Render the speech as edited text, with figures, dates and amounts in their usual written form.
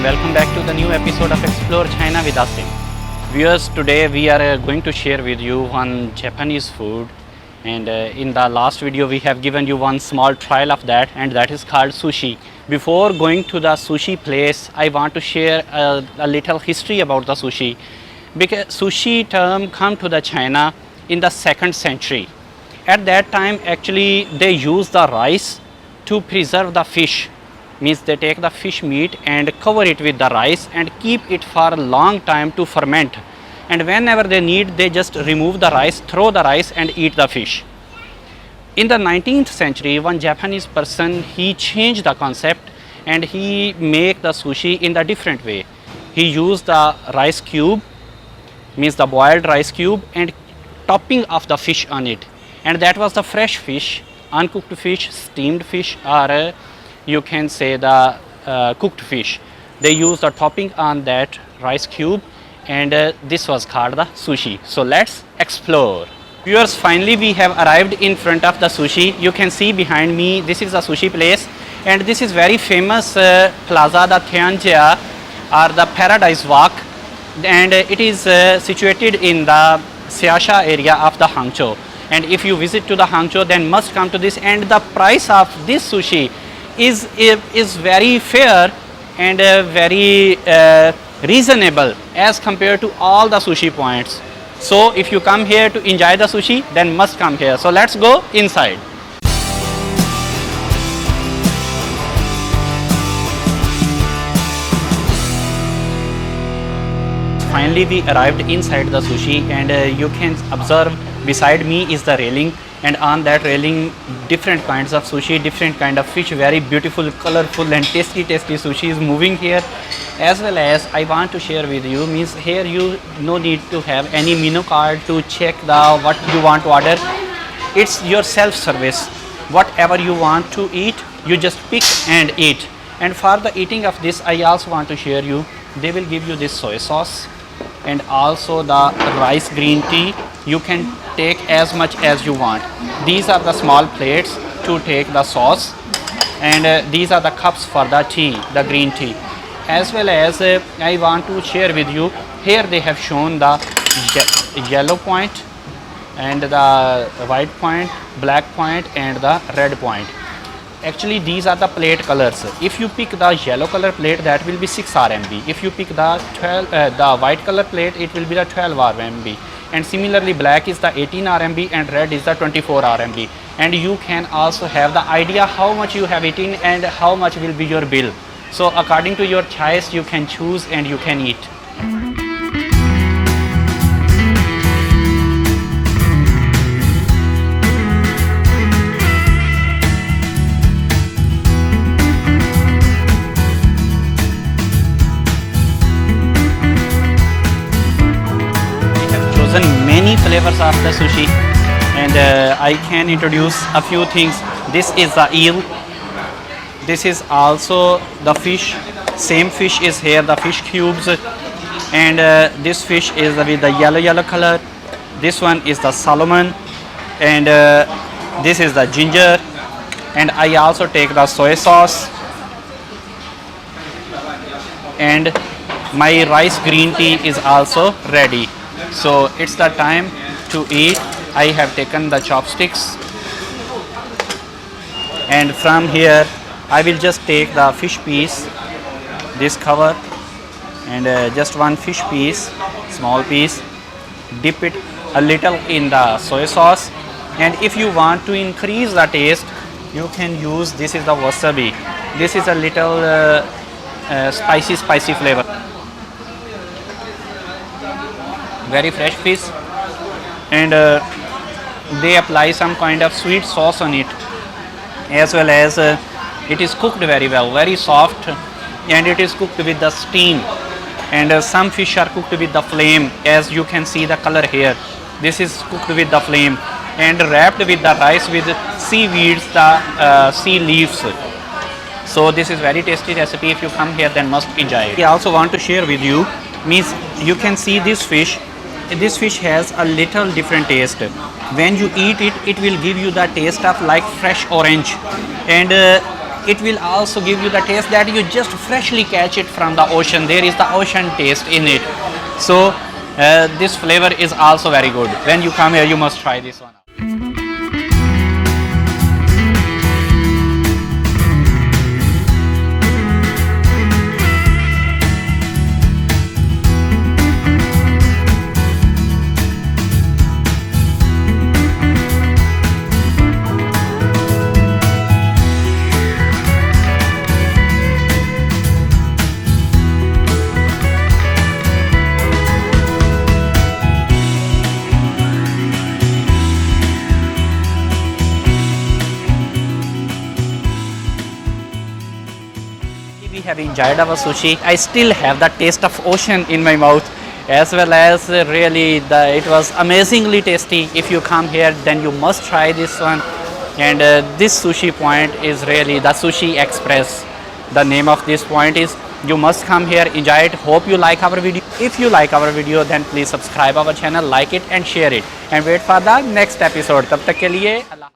and welcome back to the new episode of Explore China with Asim. Viewers, today we are going to share with you one Japanese food, and in the last video we have given you one small trial of that, and that is called sushi. Before going to the sushi place, I want to share a little history about the sushi, because sushi term come to the China in the 2nd century. At that time actually they use the rice to preserve the fish, means they take the fish meat and cover it with the rice and keep it for a long time to ferment, and whenever they need they just remove the rice, throw the rice and eat the fish. In the 19th century, one Japanese person, he changed the concept and he make the sushi in the different way. He used the rice cube, means the boiled rice cube, and topping of the fish on it, and that was the fresh fish, uncooked fish, steamed fish, or you can say the cooked fish. They use the topping on that rice cube, and this was called the sushi. So let's explore. Viewers, finally we have arrived in front of the sushi. You can see behind me, this is a sushi place, and this is very famous plaza, the Tianjia or the Paradise Walk, and it is situated in the Xiaxia area of the Hangzhou. And if you visit to the Hangzhou, then must come to this, and the price of this sushi is very fair and very reasonable as compared to all the sushi points. So if you come here to enjoy the sushi, then must come here. So let's go inside. Finally we arrived inside the sushi, and you can observe beside me is the railing, and on that railing different kinds of sushi, different kind of fish, very beautiful, colorful and tasty sushi is moving here. As well as I want to share with you, means here you no need to have any menu card to check the what you want to order. It's your self service. Whatever you want to eat, you just pick and eat. And for the eating of this, I also want to share you, they will give you this soy sauce and also the rice green tea. You can take as much as you want. These are the small plates to take the sauce, and these are the cups for the tea, the green tea. As well as I want to share with you, here they have shown the yellow point and the white point, black point and the red point. Actually these are the plate colors. If you pick the yellow color plate, that will be 6 RMB. If you pick the the white color plate, it will be the 12 RMB. And similarly black is the 18 RMB and red is the 24 RMB. And you can also have the idea how much you have eaten and how much will be your bill. So according to your choice you can choose and you can eat. Many flavors of the sushi, and I can introduce a few things. This is the eel, this is also the fish, same fish is here, the fish cubes, and this fish is with the yellow color. This one is the salmon, and this is the ginger, and I also take the soy sauce, and my rice green tea is also ready. So it's the time to eat. I have taken the chopsticks, and from here I will just take the fish piece, this cover, and just one fish piece, small piece, dip it a little in the soy sauce, and if you want to increase the taste you can use, this is the wasabi. This is a little spicy flavor. Very fresh fish, and they apply some kind of sweet sauce on it, as well as it is cooked very well, very soft, and it is cooked with the steam, and some fish are cooked with the flame, as you can see the color here. This is cooked with the flame and wrapped with the rice with seaweeds, the sea leaves. So this is very tasty recipe. If you come here then must enjoy it. I also want to share with you, means you can see this fish. This fish has a little different taste. When you eat it, it will give you the taste of like fresh orange, and it will also give you the taste that you just freshly catch it from the ocean. There is the ocean taste in it. So this flavor is also very good. When you come here, you must try this one. We have enjoyed our sushi. I still have the taste of ocean in my mouth, as well as really it was amazingly tasty. If you come here, then you must try this one. And this sushi point is really the Sushi Express. The name of this point is. You must come here, enjoy it. Hope you like our video. If you like our video, then please subscribe our channel, like it and share it. And wait for the next episode. तब तक के लिए